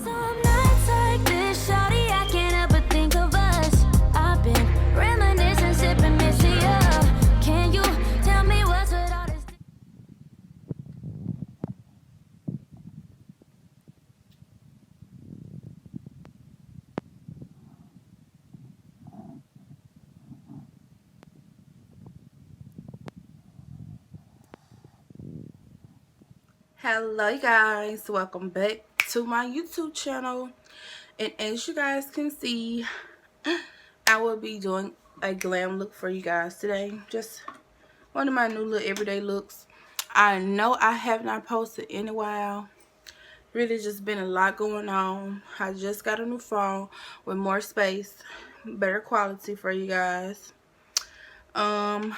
Some nights like this, shawty, I can't help but think of us. I've been reminiscing, sipping, missing you. Can you tell me what's with all this? Hello you guys, welcome back to my YouTube channel, and as you guys can see, I will be doing a glam look for you guys today. Just one of my new little everyday looks. I know I have not posted in a while. Really just been a lot going on. I just got a new phone with more space, better quality for you guys. I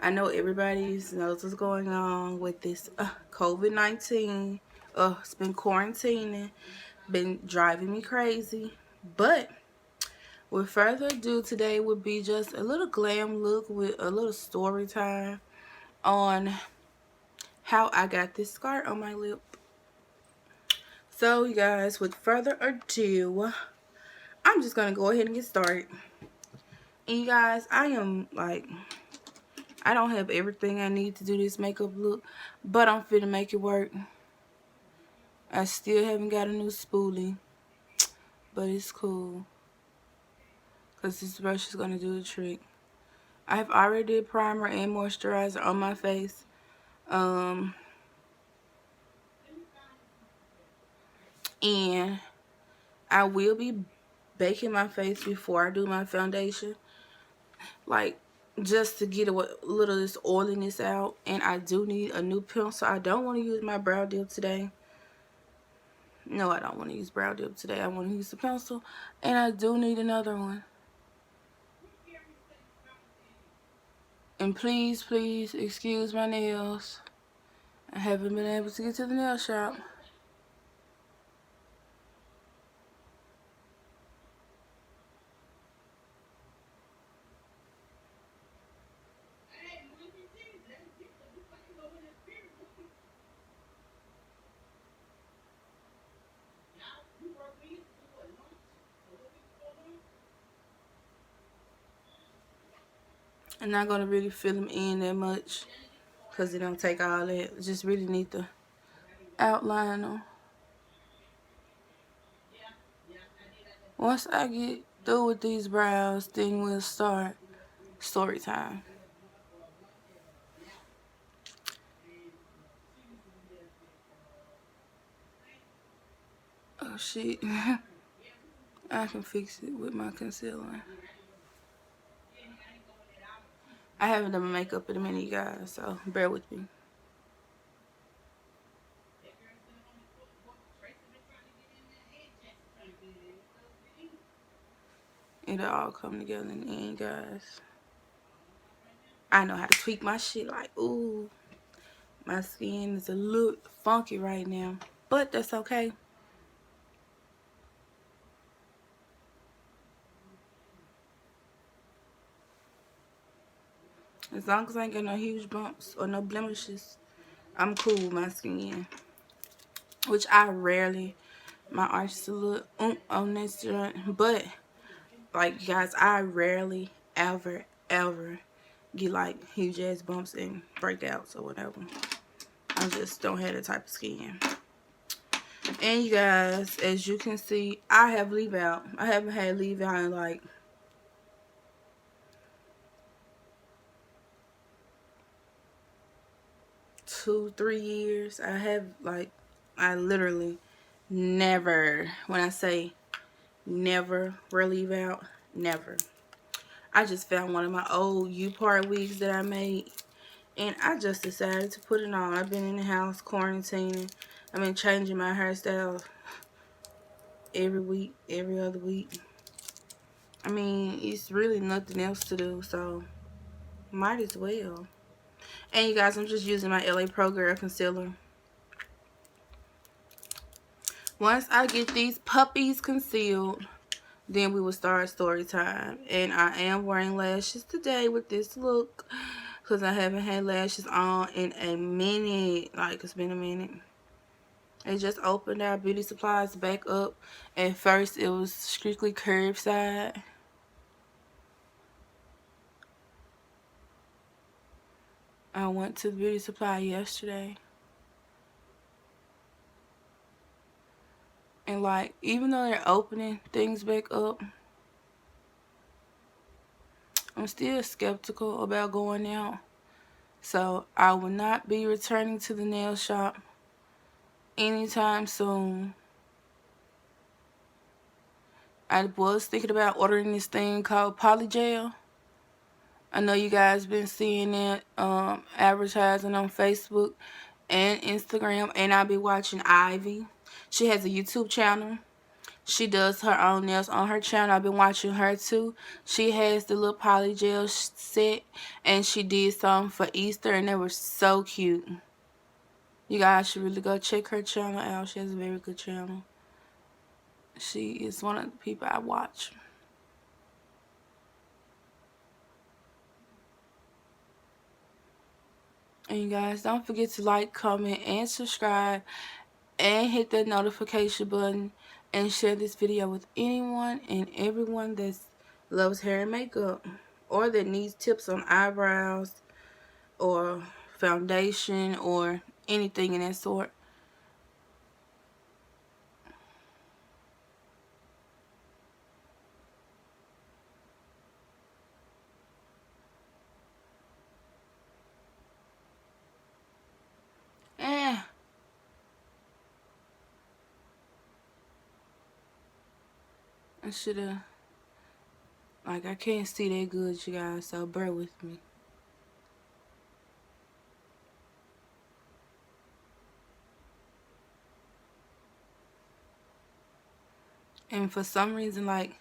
know everybody knows what's going on with this COVID-19. It's been quarantining, been driving me crazy. But with further ado, today would be just a little glam look with a little story time on how I got this scar on my lip. So you guys, with further ado, I'm just going to go ahead and get started. And you guys, I don't have everything I need to do this makeup look, but I'm finna make it work. I still haven't got a new spoolie, but it's cool, because this brush is going to do the trick. I have already did primer and moisturizer on my face. And I will be baking my face before I do my foundation, like just to get a little of this oiliness out. And I do need a new pencil. I don't want to use my brow dip today. No, I don't want to use brow dip today. I want to use the pencil, and I do need another one. And please, please excuse my nails. I haven't been able to get to the nail shop. I'm not going to really fill them in that much, because it don't take all that. Just really need to outline them. Once I get through with these brows, then we'll start story time. Oh shit. I can fix it with my concealer. I haven't done my makeup in a minute, you guys, so bear with me. It'll all come together in the end, guys. I know how to tweak my shit. Like, ooh, my skin is a little funky right now, but that's okay. As long as I ain't got no huge bumps or no blemishes, I'm cool with my skin. Which I rarely, my arch is a little on this joint, but like guys, I rarely ever get like huge ass bumps and breakouts or whatever. I just don't have that type of skin. And you guys, as you can see, I have leave out. I haven't had leave out in like 2-3 years. I literally never, when I say never relieve out, never. I just found one of my old U-part wigs that I made, and I just decided to put it on. I've been in the house quarantining. I've been changing my hairstyle every week, every other week. I mean, it's really nothing else to do, so might as well. And you guys, I'm just using my LA Pro Girl concealer. Once I get these puppies concealed, then we will start story time. And I am wearing lashes today with this look, because I haven't had lashes on in a minute. Like, it's been a minute. They just opened our beauty supplies back up. At first, it was strictly curbside. I went to the beauty supply yesterday. And, like, even though they're opening things back up, I'm still skeptical about going out. So, I will not be returning to the nail shop anytime soon. I was thinking about ordering this thing called polygel. I know you guys been seeing it advertising on Facebook and Instagram, and I'll be watching Ivy. She has a YouTube channel. She does her own nails on her channel. I've been watching her too. She has the little polygel set, and she did some for Easter, and they were so cute. You guys should really go check her channel out. She has a very good channel. She is one of the people I watch. And you guys, don't forget to like, comment, and subscribe, and hit that notification button, and share this video with anyone and everyone that loves hair and makeup, or that needs tips on eyebrows or foundation or anything in that sort. Eh, I should have, like, I can't see that good, you guys, so bear with me. And for some reason, like,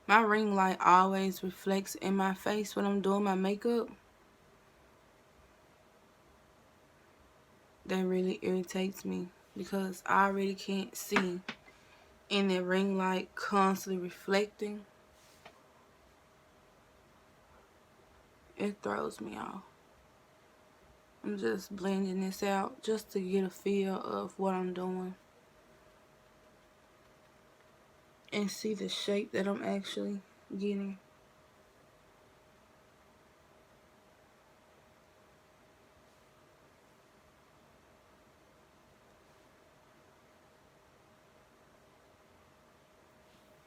my ring light always reflects in my face when I'm doing my makeup. That really irritates me because I already can't see, and the ring light constantly reflecting. It throws me off. I'm just blending this out just to get a feel of what I'm doing and see the shape that I'm actually getting.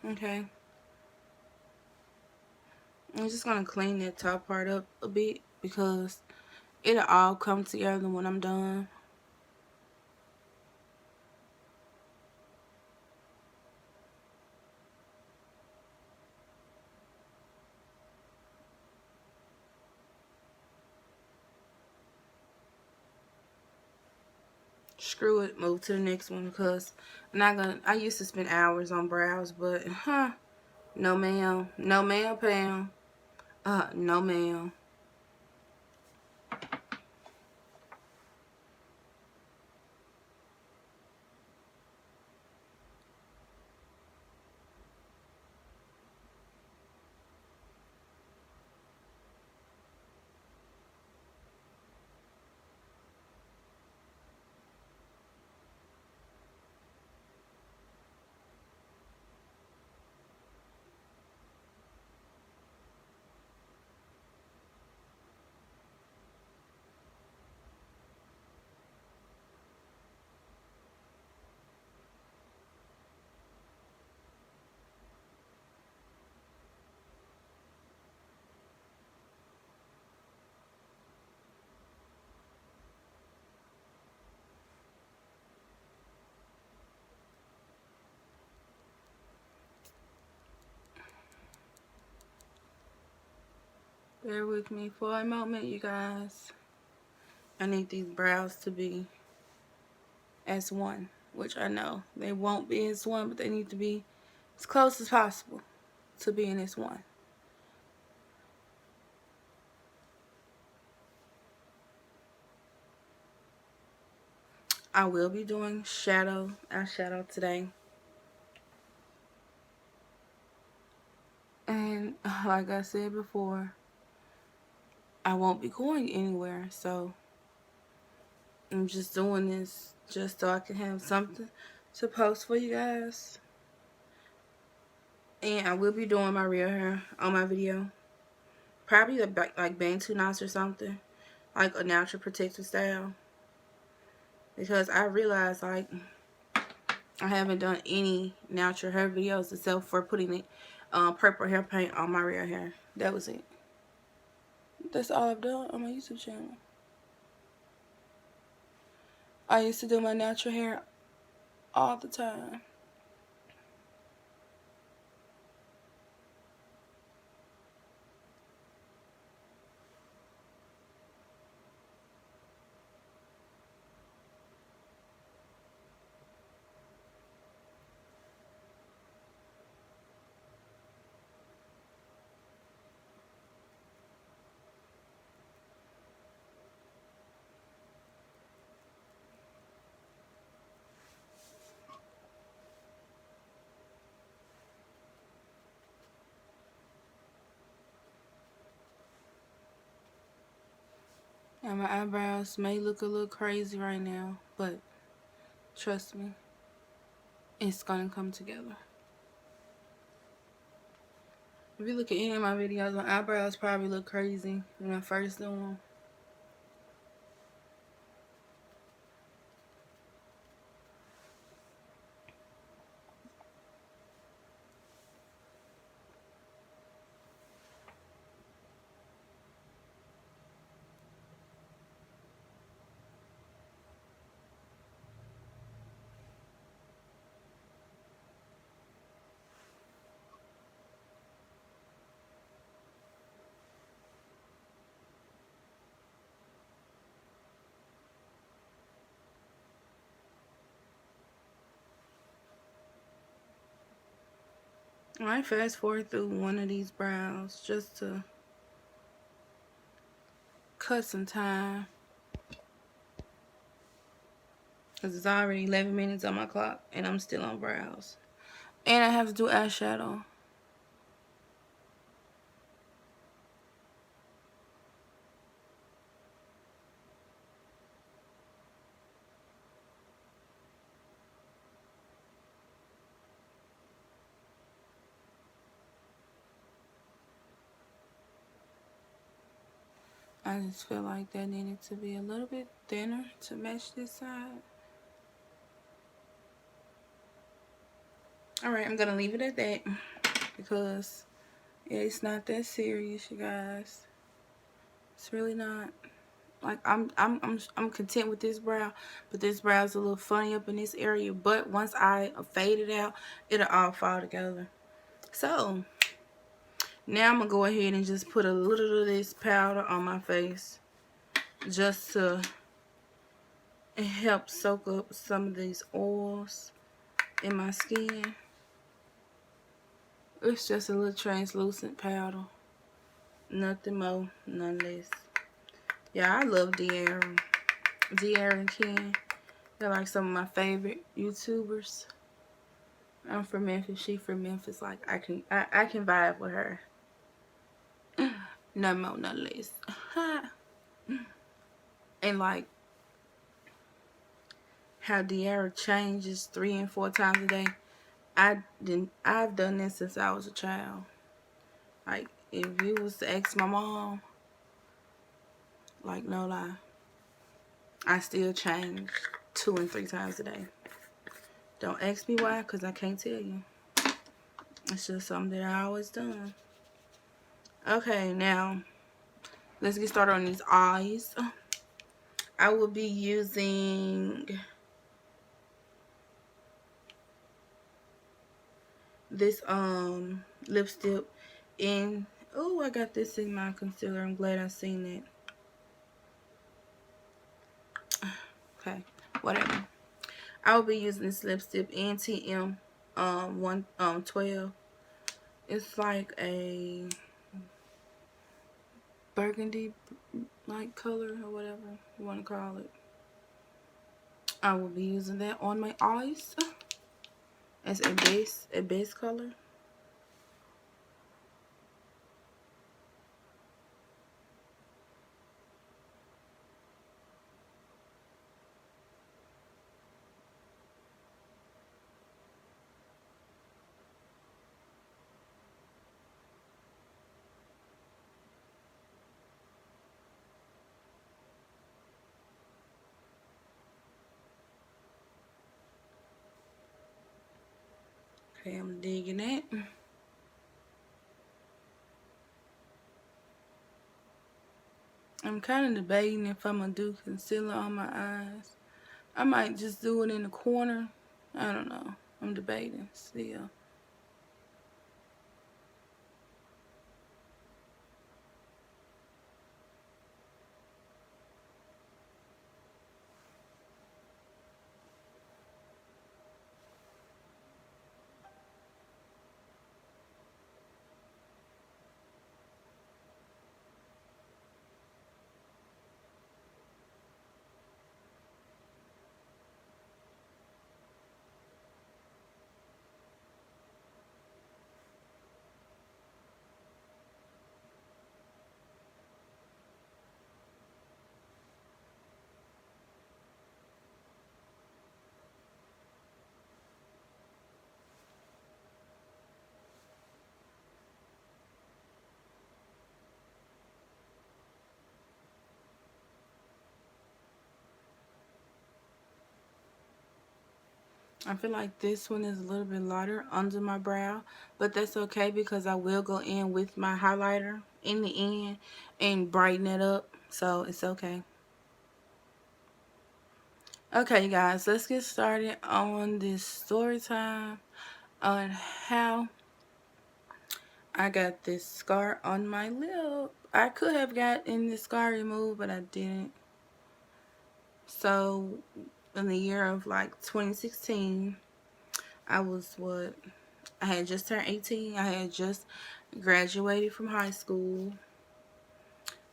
Okay. I'm just going to clean that top part up a bit because it'll all come together when I'm done. Screw it, move to the next one because I used to spend hours on brows, but no ma'am. No ma'am, Pam. No ma'am. Bear with me for a moment, you guys. I need these brows to be as one, which I know they won't be as one, but they need to be as close as possible to being as one. I will be doing eyeshadow today. And like I said before, I won't be going anywhere, so I'm just doing this just so I can have something to post for you guys. And I will be doing my real hair on my video. Probably like Bantu knots or something. Like a natural protective style. Because I realized like I haven't done any natural hair videos except for putting it purple hair paint on my real hair. That was it. That's all I've done on my YouTube channel. I used to do my natural hair all the time. And my eyebrows may look a little crazy right now, but trust me, it's gonna come together. If you look at any of my videos, my eyebrows probably look crazy when I first do them. I fast forward through one of these brows just to cut some time. Because it's already 11 minutes on my clock and I'm still on brows. And I have to do eyeshadow. I just feel like that needed to be a little bit thinner to match this side. Alright, I'm going to leave it at that because it's not that serious, you guys. It's really not. Like I'm content with this brow, but this brow's a little funny up in this area. But once I fade it out, it'll all fall together. So now I'm gonna go ahead and just put a little of this powder on my face, just to help soak up some of these oils in my skin. It's just a little translucent powder, nothing more, none less. Yeah, I love De'Aaron and Ken. They're like some of my favorite YouTubers. I'm from Memphis. She from Memphis. Like I can vibe with her. No more, no less. And like how De'Aaron changes 3 and 4 times a day. I've done this since I was a child. Like if you was to ask my mom, like no lie, I still change 2 and 3 times a day. Don't ask me why, because I can't tell you. It's just something that I always done. Okay, now let's get started on these eyes. I will be using this lipstick in, oh, I got this in my concealer. I'm glad I seen that. Okay, whatever. I will be using this lipstick in TM 112. It's like a burgundy like color or whatever you want to call it. I will be using that on my eyes as a base color. Okay, I'm digging it. I'm kind of debating if I'm going to do concealer on my eyes. I might just do it in the corner. I don't know. I'm debating still. I feel like this one is a little bit lighter under my brow, but that's okay because I will go in with my highlighter in the end and brighten it up, so it's okay. Okay, guys, let's get started on this story time on how I got this scar on my lip. I could have gotten this scar removed, but I didn't. So, in the year of like 2016, I had just turned 18. I had just graduated from high school.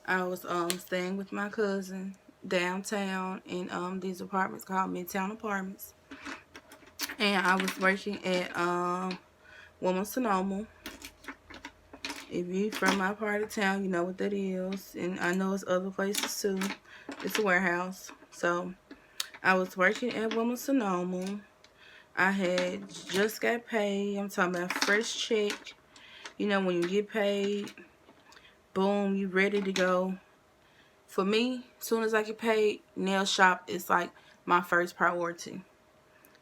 I was staying with my cousin downtown in these apartments called Midtown Apartments. And I was working at Woman Sonoma. If you from my part of town, you know what that is. And I know it's other places too. It's a warehouse. So I was working at Woman Sonoma. I had just got paid. I'm talking about fresh check. You know, when you get paid, boom, you ready to go. For me, as soon as I get paid, nail shop is like my first priority.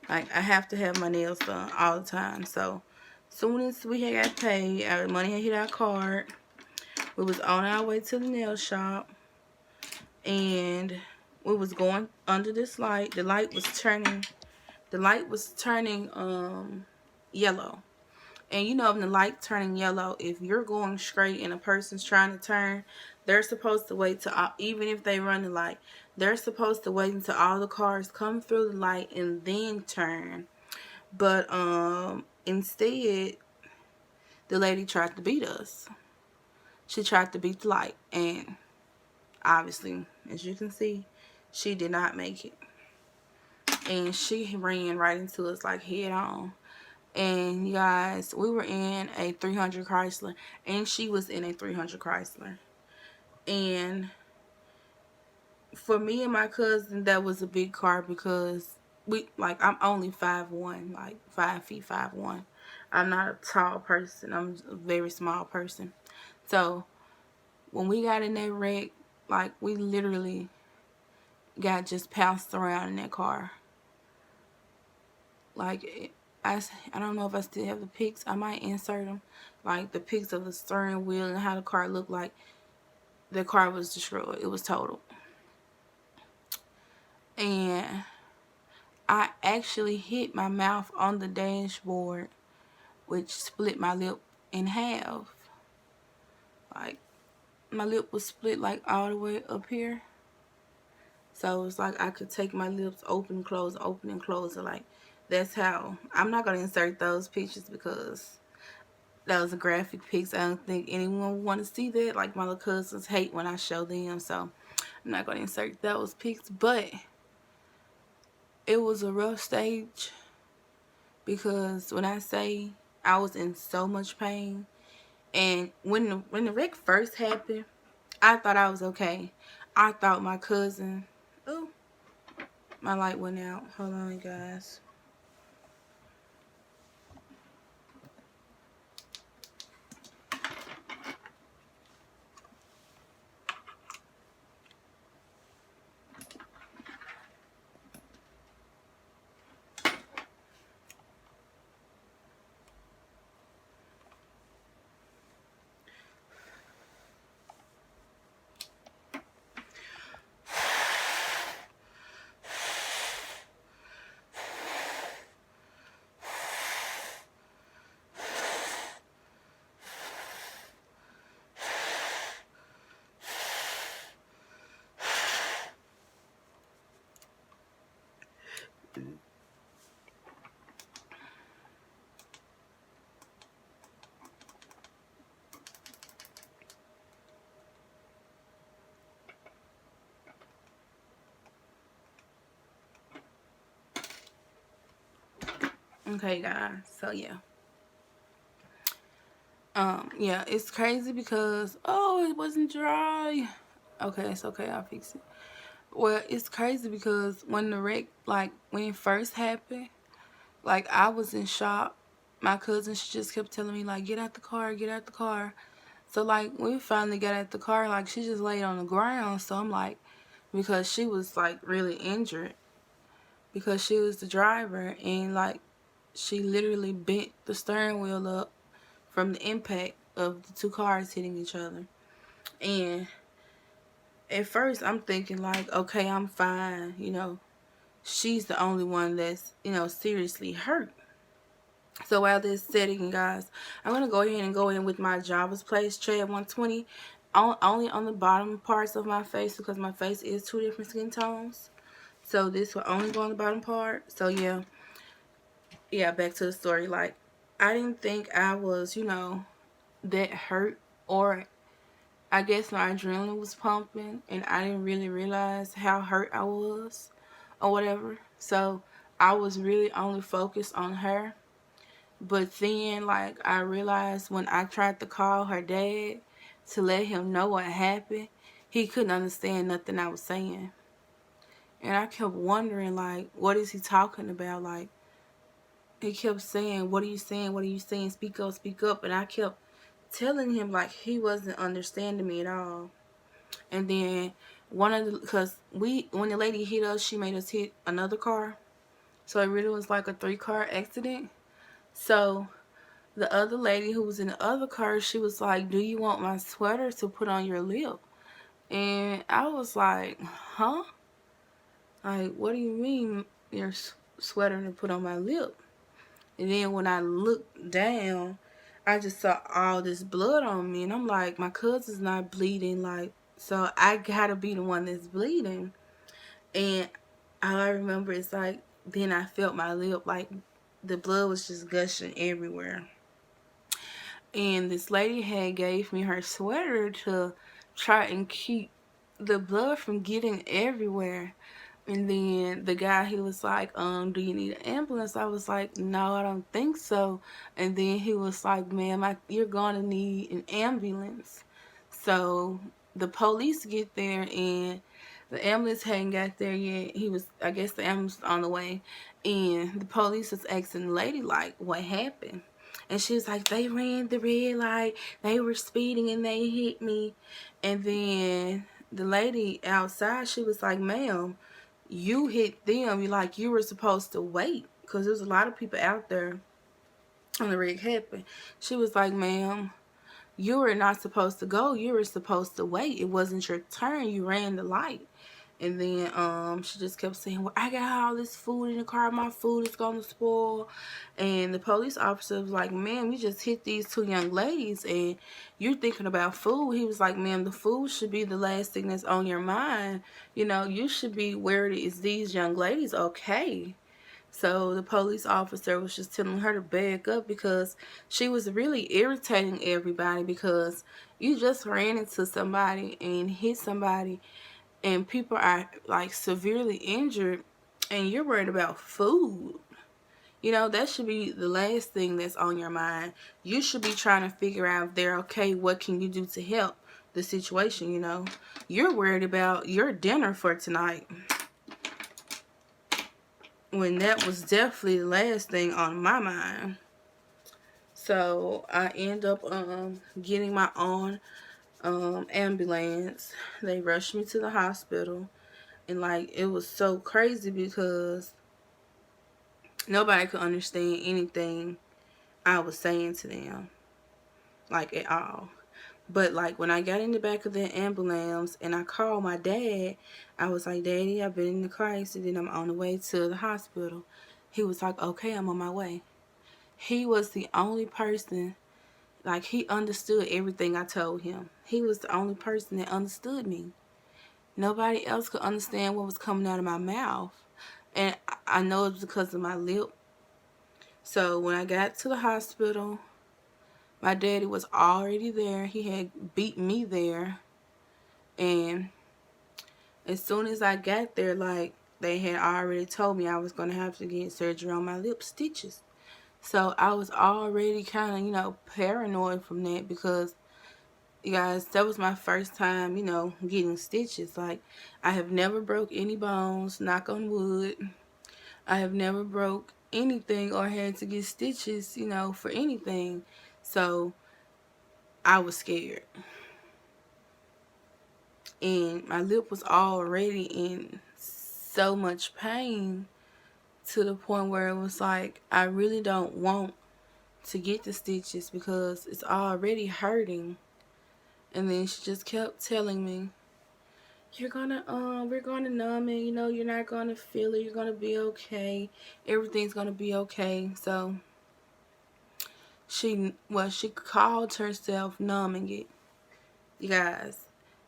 Like, I have to have my nails done all the time. So, as soon as we had got paid, our money had hit our card. We was on our way to the nail shop. And we was going under this light. The light was turning yellow. And you know, when the light turning yellow, if you're going straight and a person's trying to turn, they're supposed to wait to, even if they run the light, they're supposed to wait until all the cars come through the light and then turn. But instead, the lady tried to beat us. She tried to beat the light, and obviously, as you can see, she did not make it. And she ran right into us like head on. And you guys, we were in a 300 Chrysler, and she was in a 300 Chrysler. And for me and my cousin, that was a big car because I'm only 5'1", like 5', 5'1". I'm not a tall person. I'm a very small person. So when we got in that wreck, like, we literally got just pounced around in that car. Like, I don't know if I still have the pics. I might insert them. Like, the pics of the steering wheel and how the car looked like. The car was destroyed. It was totaled. And I actually hit my mouth on the dashboard, which split my lip in half. Like, my lip was split like all the way up here. So it's like I could take my lips open and close. Like, that's how. I'm not going to insert those pictures because those are graphic pics. I don't think anyone would want to see that. Like, my little cousins hate when I show them. So I'm not going to insert those pics. But it was a rough stage because when I say I was in so much pain, and when the wreck first happened, I thought I was okay. I thought my cousin, oh, my light went out. Hold on, guys. Okay, guys. So yeah. Yeah, it's crazy because it wasn't dry. Okay, it's okay, I'll fix it. Well, it's crazy because when the wreck, like when it first happened, like I was in shock. My cousin, she just kept telling me like, get out the car, get out the car. So like when we finally got out the car, like she just laid on the ground. So I'm like, because she was like really injured because she was the driver, and like she literally bent the steering wheel up from the impact of the two cars hitting each other. And at first I'm thinking like, okay, I'm fine, she's the only one that's, seriously hurt. So while this setting, guys, I'm going to go ahead and go in with my Java's Place Trade 120 only on the bottom parts of my face because my face is two different skin tones. So this will only go on the bottom part. So yeah, back to the story. Like, I didn't think I was, that hurt, or I guess my adrenaline was pumping and I didn't really realize how hurt I was or whatever. So I was really only focused on her. But then, like, I realized when I tried to call her dad to let him know what happened, he couldn't understand nothing I was saying. And I kept wondering, like, what is he talking about? Like, he kept saying, what are you saying? What are you saying? Speak up, speak up. And I kept telling him, like, he wasn't understanding me at all. And then because when the lady hit us, she made us hit another car. So it really was like a 3-car accident. So the other lady who was in the other car, she was like, do you want my sweater to put on your lip? And I was like, huh? Like, what do you mean your sweater to put on my lip? And then when I looked down, I just saw all this blood on me. And I'm like, my cousin's not bleeding. Like, so I gotta be the one that's bleeding. And all I remember is like, then I felt my lip, like the blood was just gushing everywhere. And this lady had gave me her sweater to try and keep the blood from getting everywhere. And then the guy, he was like, do you need an ambulance? I was like, no, I don't think so. And then he was like, ma'am, you're going to need an ambulance. So the police get there, and the ambulance hadn't got there yet. I guess the ambulance was on the way. And the police was asking the lady, like, what happened? And she was like, they ran the red light. They were speeding and they hit me. And then the lady outside, she was like, ma'am, you hit them. You were supposed to wait because there's a lot of people out there when the wreck happened. She was like, ma'am, you were not supposed to go. You were supposed to wait. It wasn't your turn. You ran the light. And then she just kept saying, well, I got all this food in the car. My food is going to spoil. And the police officer was like, ma'am, you just hit these two young ladies and you're thinking about food. He was like, ma'am, the food should be the last thing that's on your mind. You should be worried, is these young ladies okay? So the police officer was just telling her to back up because she was really irritating everybody, because you just ran into somebody and hit somebody and people are like severely injured and you're worried about food. That should be the last thing that's on your mind. You should be trying to figure out if they're okay, what can you do to help the situation. You're worried about your dinner for tonight, when that was definitely the last thing on my mind. So I end up getting my own ambulance. They rushed me to the hospital. And like, it was so crazy because nobody could understand anything I was saying to them, like, at all. But like, when I got in the back of the ambulance and I called my dad, I was like, Daddy, I've been in the car accident. I'm on the way to the hospital. He was like, okay, I'm on my way. He was the only person, like, he understood everything I told him. He was the only person that understood me. Nobody else could understand what was coming out of my mouth. And I know it was because of my lip. So when I got to the hospital, my daddy was already there. He had beat me there. And as soon as I got there, like, they had already told me I was going to have to get surgery on my lip, stitches. So I was already kind of, paranoid from that because, you guys, that was my first time, getting stitches. Like, I have never broke any bones, knock on wood. I have never broke anything or had to get stitches, for anything. So I was scared. And my lip was already in so much pain to the point where it was like, I really don't want to get the stitches because it's already hurting. And then she just kept telling me, we're gonna numb it, you're not gonna feel it, you're gonna be okay, everything's gonna be okay. So she called herself numbing it. You guys,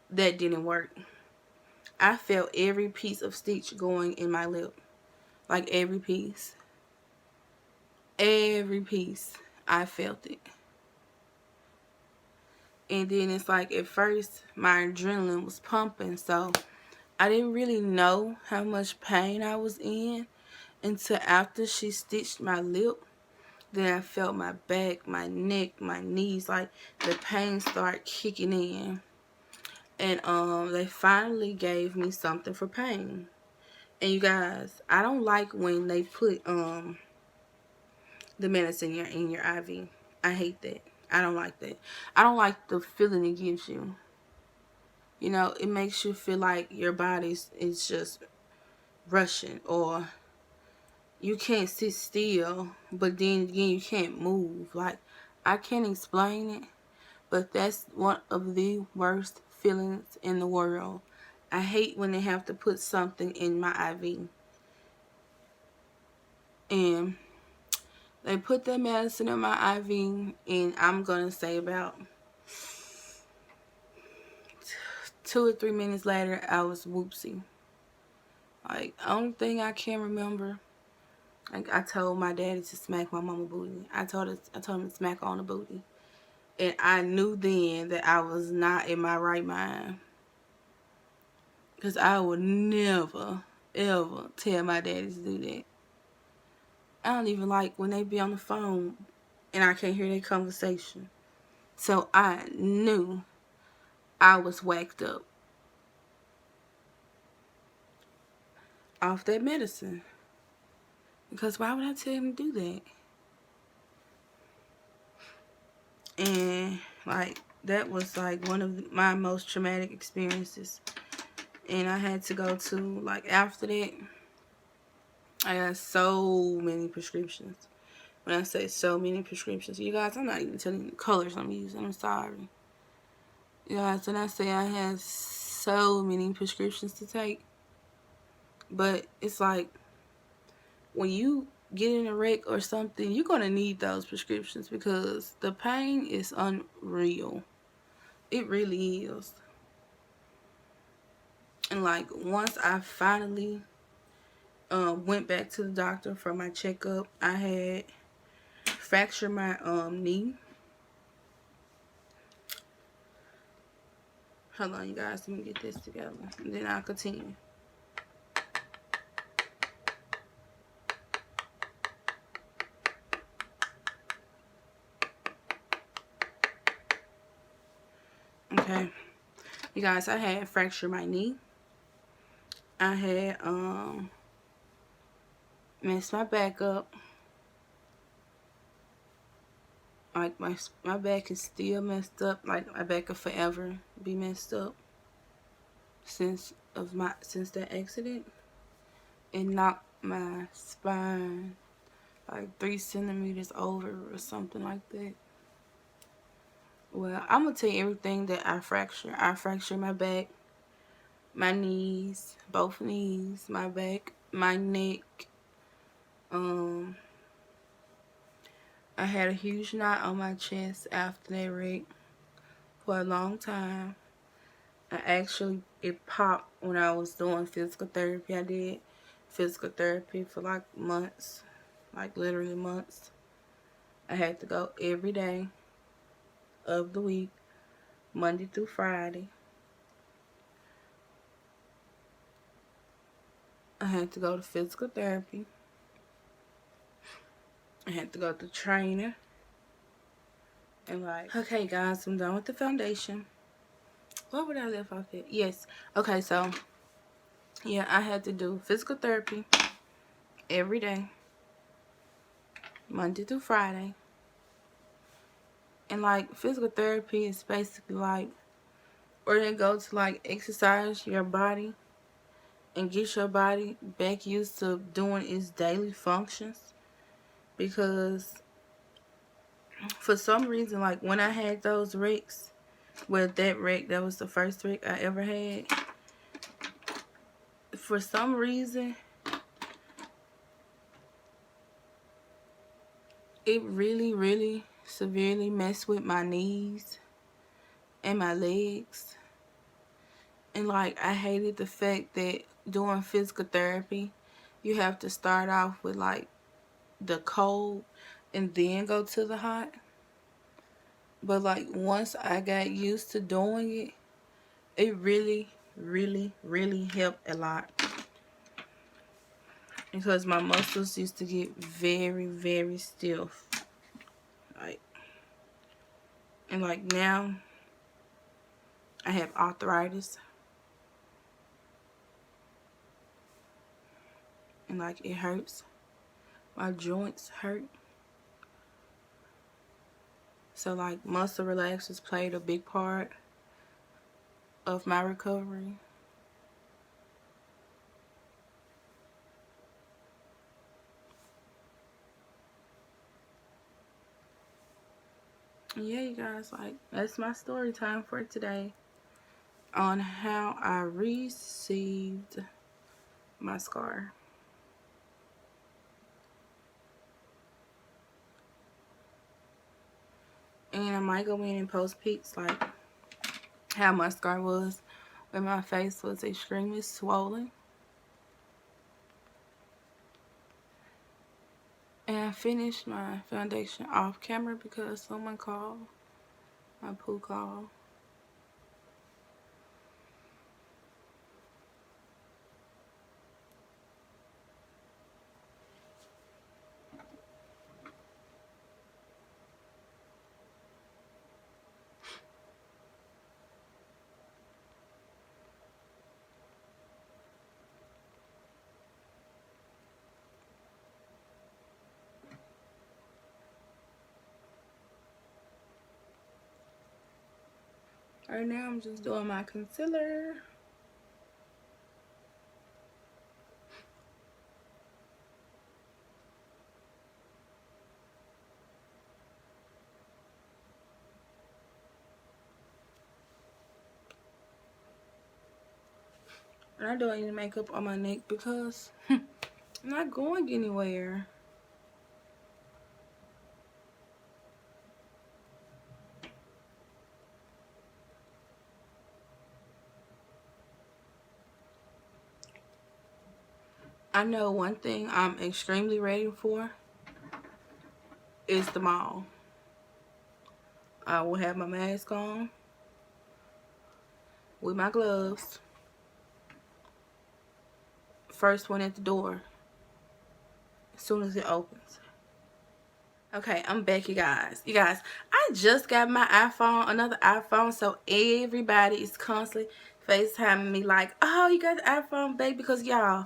that didn't work. I felt every piece of stitch going in my lip. Like every piece. Every piece. I felt it. And then it's like at first my adrenaline was pumping, so I didn't really know how much pain I was in until after she stitched my lip. Then I felt my back, my neck, my knees, like the pain started kicking in. And they finally gave me something for pain. And you guys, I don't like when they put the medicine in your IV. I hate that. I don't like that. I don't like the feeling it gives you. It makes you feel like your body is just rushing, or you can't sit still, but then again you can't move. Like, I can't explain it, but that's one of the worst feelings in the world. I hate when they have to put something in my IV. And they put that medicine in my IV, and I'm going to say about 2 or 3 minutes later, I was whoopsie. Like, only thing I can remember, like, I told my daddy to smack my mama booty. I told him to smack her on the booty. And I knew then that I was not in my right mind. Because I would never, ever tell my daddy to do that. I don't even like when they be on the phone and I can't hear their conversation. So I knew I was whacked up off that medicine. Because why would I tell him to do that? And like, that was like one of my most traumatic experiences. And I had to go to, like, after that, I got so many prescriptions. When I say so many prescriptions, you guys, I'm not even telling you the colors I'm using. I'm sorry. You guys, when I say I had so many prescriptions to take, but it's like, when you get in a wreck or something, you're going to need those prescriptions because the pain is unreal. It really is. And like, once I finally went back to the doctor for my checkup, I had fractured my knee. Hold on, you guys, let me get this together, and then I'll continue. Okay, you guys, I had fractured my knee. I had messed my back up. Like, my back is still messed up. Like, my back will forever be messed up since that accident. It knocked my spine like 3 centimeters over or something like that. Well, I'm gonna tell you everything that I fractured. I fractured my back, my knees, both knees, my back, my neck. I had a huge knot on my chest after that wreck for a long time. It popped when I was doing physical therapy. I did physical therapy for like months, like literally months. I had to go every day of the week, Monday through Friday. I had to go to physical therapy. I had to go to training. And like, okay guys, I'm done with the foundation. What would I left off at? Yes. Okay, so yeah, I had to do physical therapy every day, Monday through Friday. And like, physical therapy is basically like where they go to like exercise your body and get your body back used to doing its daily functions. Because for some reason, like when I had those wrecks, well, that wreck, that was the first wreck I ever had. For some reason, it really, really severely messed with my knees and my legs. And like, I hated the fact that doing physical therapy, you have to start off with like the cold and then go to the hot. But like, once I got used to doing it, it really, really, really helped a lot. Because my muscles used to get very, very stiff. Like, and like now, I have arthritis. And like, it hurts. My joints hurt. So like, muscle relaxers played a big part of my recovery. Yeah, you guys, like, that's my story time for today on how I received my scar. And I might go in and post pics like how my scar was when my face was extremely swollen. And I finished my foundation off camera because someone called. My poo called. Right now I'm just doing my concealer. And I don't even makeup on my neck because I'm not going anywhere. I know one thing I'm extremely ready for is the mall. I will have my mask on with my gloves. First one at the door as soon as it opens. Okay, I'm back, you guys. You guys, I just got my iPhone, another iPhone, so everybody is constantly FaceTiming me like, oh, you got the iPhone, babe, because y'all,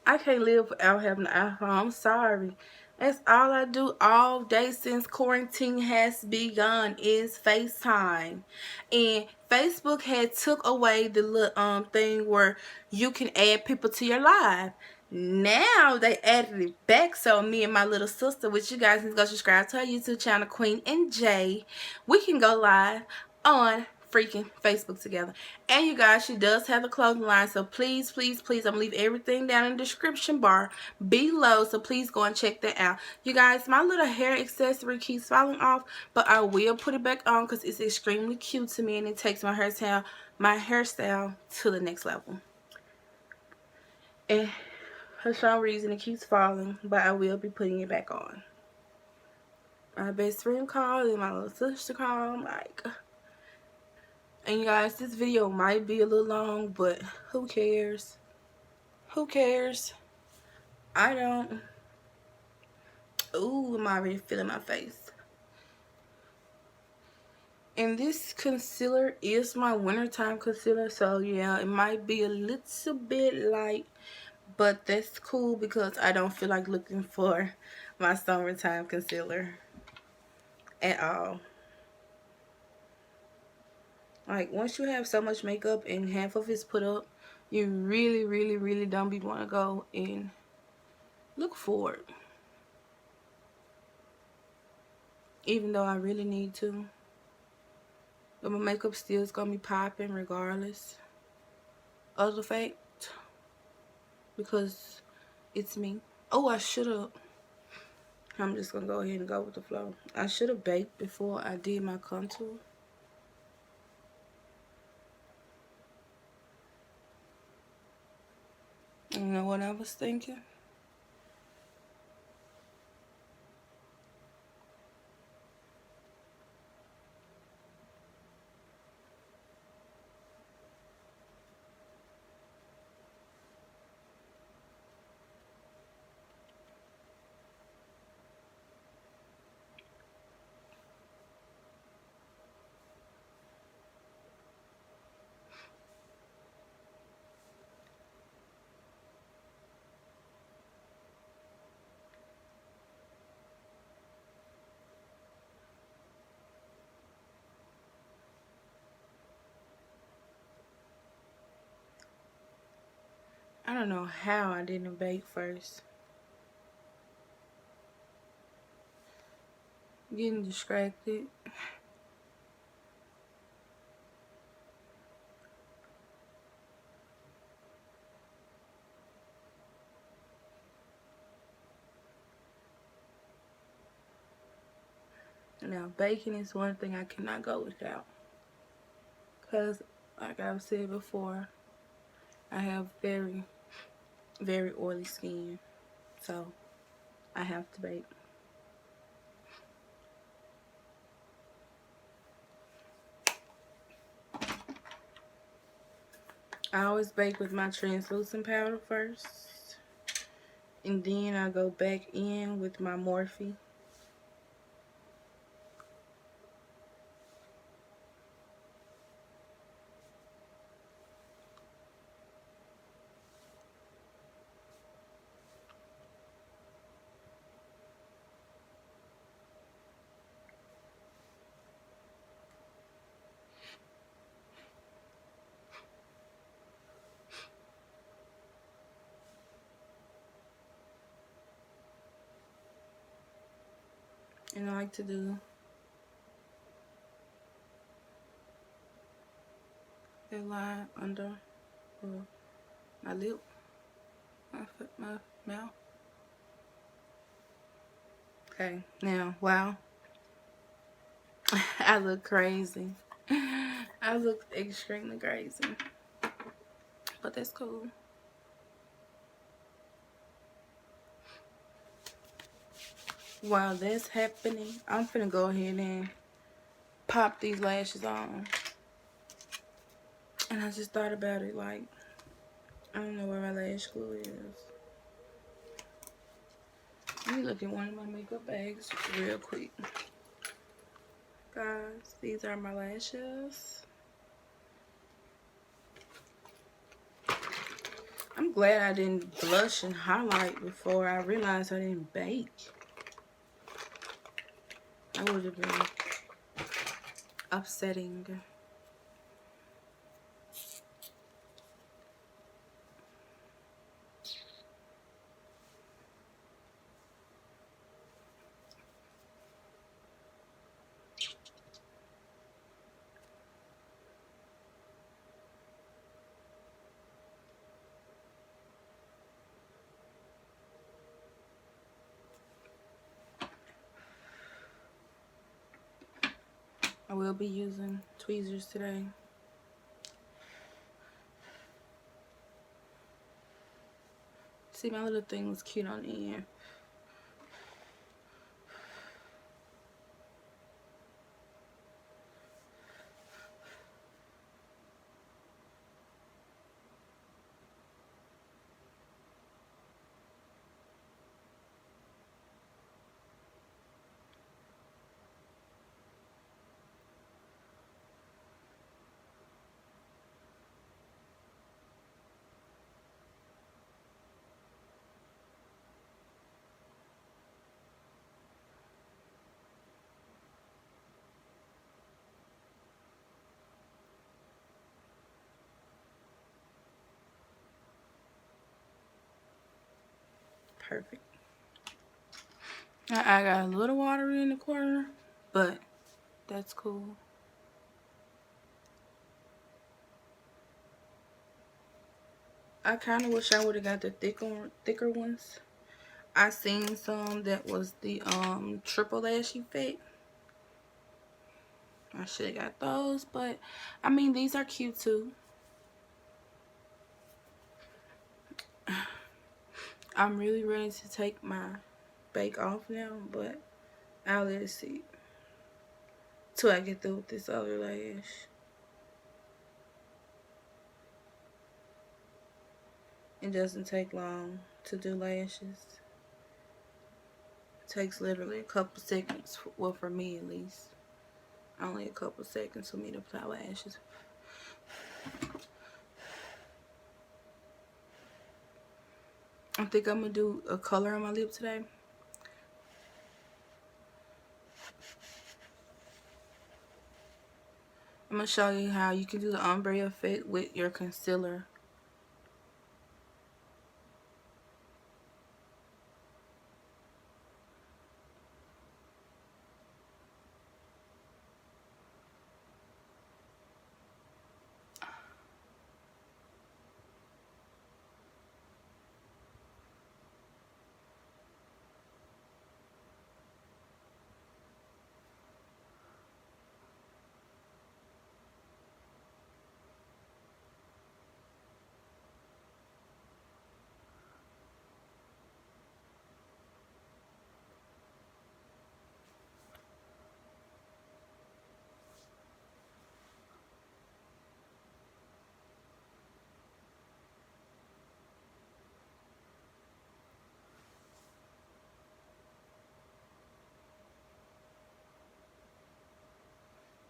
I can't live without having an iPhone. I'm sorry. That's all I do all day since quarantine has begun is FaceTime. And Facebook had took away the little thing where you can add people to your live. Now they added it back, so me and my little sister, which you guys need to go subscribe to her YouTube channel, Queen and Jay, we can go live on freaking Facebook together. And you guys, she does have a clothing line, so please, please, please, I'm gonna leave everything down in the description bar below, so please go and check that out. You guys, my little hair accessory keeps falling off, but I will put it back on because it's extremely cute to me and it takes my hairstyle to the next level. And for some reason it keeps falling, but I will be putting it back on. My best friend called and my little sister called. I'm like, and you guys, this video might be a little long, but who cares? Who cares? I don't. Ooh, I'm already feeling my face. And this concealer is my wintertime concealer, so yeah, it might be a little bit light, but that's cool because I don't feel like looking for my summertime concealer at all. Like, once you have so much makeup and half of it's put up, you really, really, really don't be want to go and look for it. Even though I really need to. But my makeup still is going to be popping regardless of the fact. Because it's me. Oh, I should have. I'm just going to go ahead and go with the flow. I should have baked before I did my contour. You know what I was thinking? I don't know how I didn't bake first. Getting distracted. Now, baking is one thing I cannot go without. Because, like I've said before, I have very, very oily skin. So, I have to bake. I always bake with my translucent powder first. And then I go back in with my Morphe. And I like to do that line under my lip, my mouth. Okay, now, wow. I look crazy. I look extremely crazy. But that's cool. While that's happening, I'm finna go ahead and pop these lashes on. And I just thought about it, like, I don't know where my lash glue is. Let me look at one of my makeup bags real quick. Guys, these are my lashes. I'm glad I didn't blush and highlight before I realized I didn't bake. That would have been upsetting. I will be using tweezers today. See, my little thing was cute on the end. perfect. I got a little watery in the corner, but that's cool. I kind of wish I would have got the thicker ones. I seen some that was the triple lash effect. I should have got those, but I mean, these are cute too. I'm really ready to take my bake off now, but I'll let it sit till I get through with this other lash. It doesn't take long to do lashes. It takes literally a couple seconds, well, for me at least. Only a couple seconds for me to apply lashes. I think I'm going to do a color on my lip today. I'm going to show you how you can do the ombre effect with your concealer.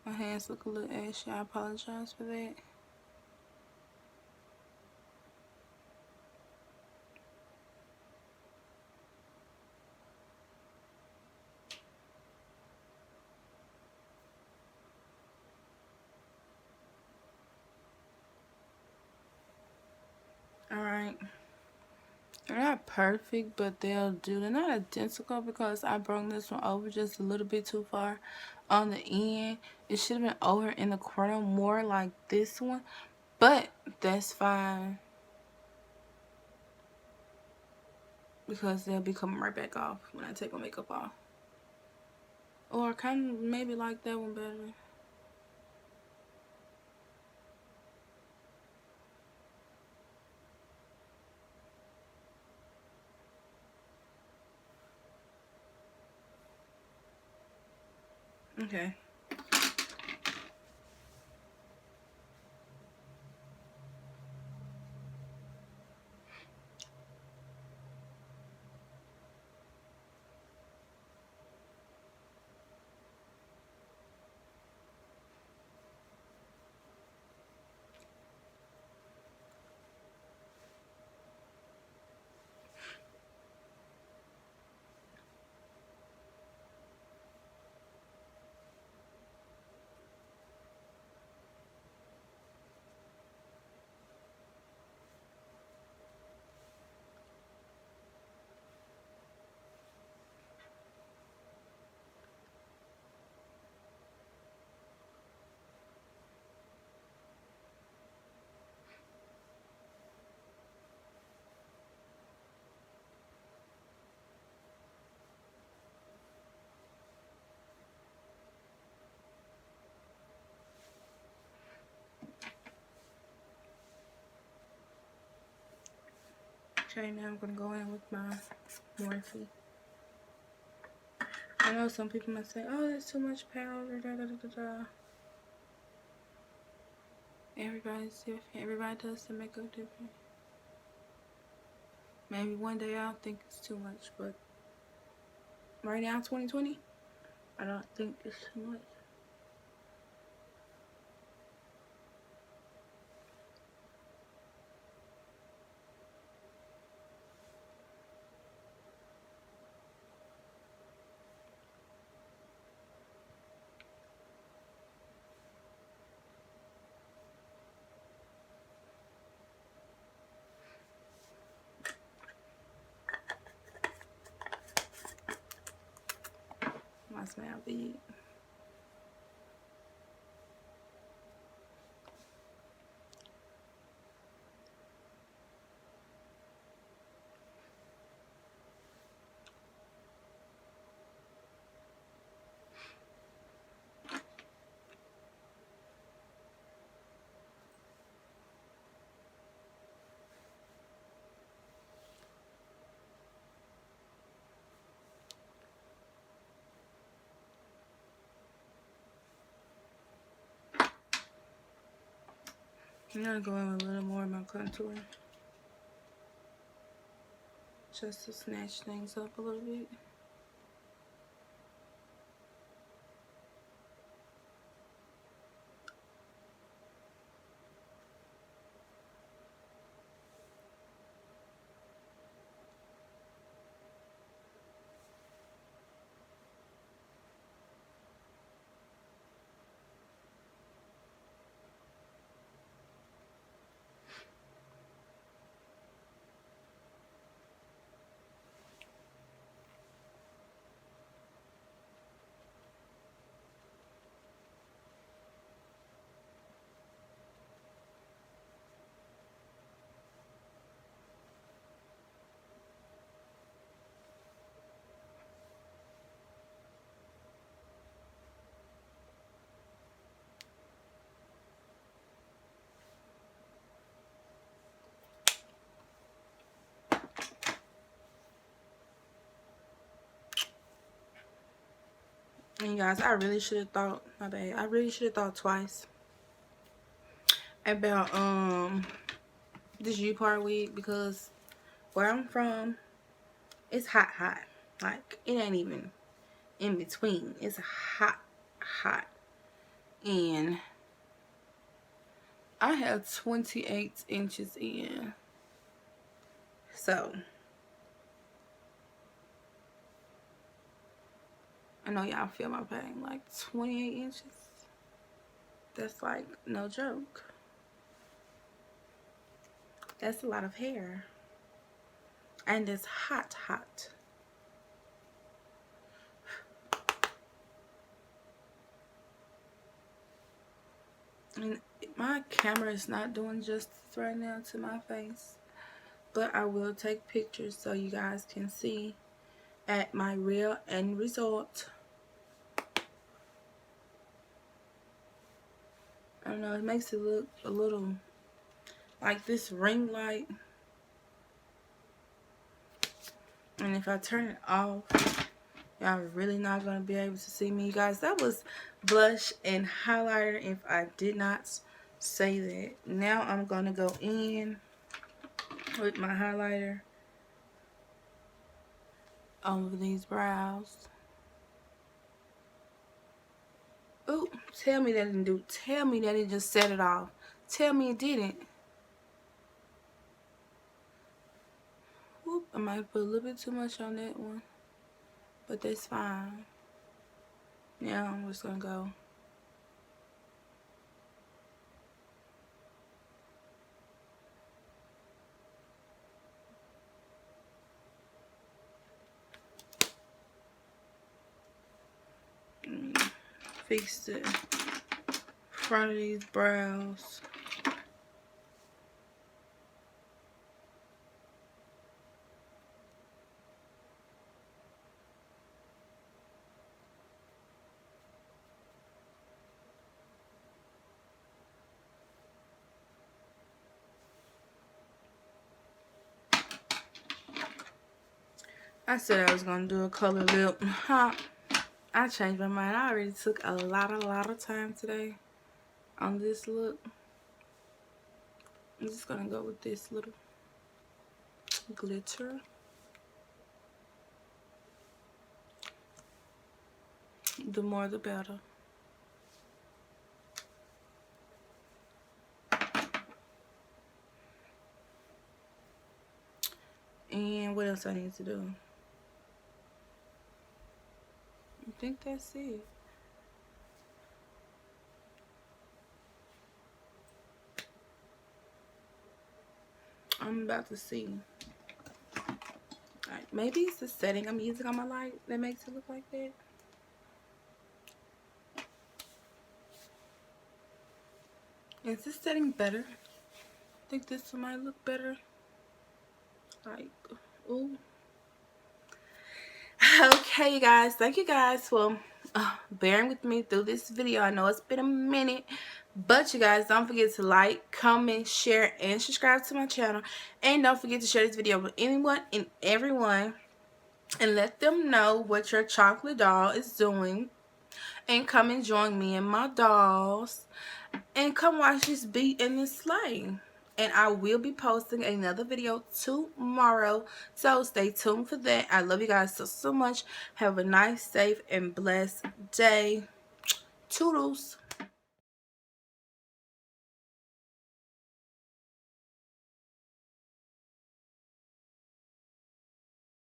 My hands look a little ashy. I apologize for that. Alright. They're not perfect, but they'll do. They're not identical because I brought this one over just a little bit too far on the end. It should have been over in the corner more like this one, but that's fine because they'll be coming right back off when I take my makeup off. Or kind of maybe like that one better. Okay. Okay, now I'm going to go in with my Morphe. I know some people might say, oh, that's too much powder, da da da da da. Everybody's different. Everybody does their makeup different. Maybe one day I'll think it's too much, but right now, 2020, I don't think it's too much. smell big. I'm gonna go in a little more of my contour, just to snatch things up a little bit. And you guys, I really should have thought, my bad, I really should have thought twice about this U-part wig, because where I'm from, it's hot. Like, it ain't even in between. It's hot. And I have 28 inches in. So I know y'all feel my pain. Like 28 inches. That's like no joke. That's a lot of hair. And it's hot. And my camera is not doing justice right now to my face. But I will take pictures so you guys can see at my real end result. I don't know, it makes it look a little like this ring light. And if I turn it off, y'all really not going to be able to see me. You guys, that was blush and highlighter, if I did not say that. Now I'm going to go in with my highlighter over these brows. Ooh, tell me that it didn't do. Tell me that it just set it off. Tell me it didn't. Whoop, I might put a little bit too much on that one, but that's fine. Now I'm just gonna go. Fix the front of these brows. I said I was gonna do a color lip. I changed my mind. I already took a lot of time today on this look. I'm just gonna go with this little glitter. The more the better. And what else I need to do? I think that's it. I'm about to see. Alright, maybe it's the setting I'm using on my light that makes it look like that. Is this setting better? I think this one might look better. Like, ooh. Okay, you guys. Thank you guys for bearing with me through this video. I know it's been a minute. But you guys, don't forget to like, comment, share, and subscribe to my channel. And don't forget to share this video with anyone and everyone. And let them know what your chocolate doll is doing. And come and join me and my dolls. And come watch this beat and this slay. And I will be posting another video tomorrow. So stay tuned for that. I love you guys so much. Have a nice, safe, and blessed day. Toodles.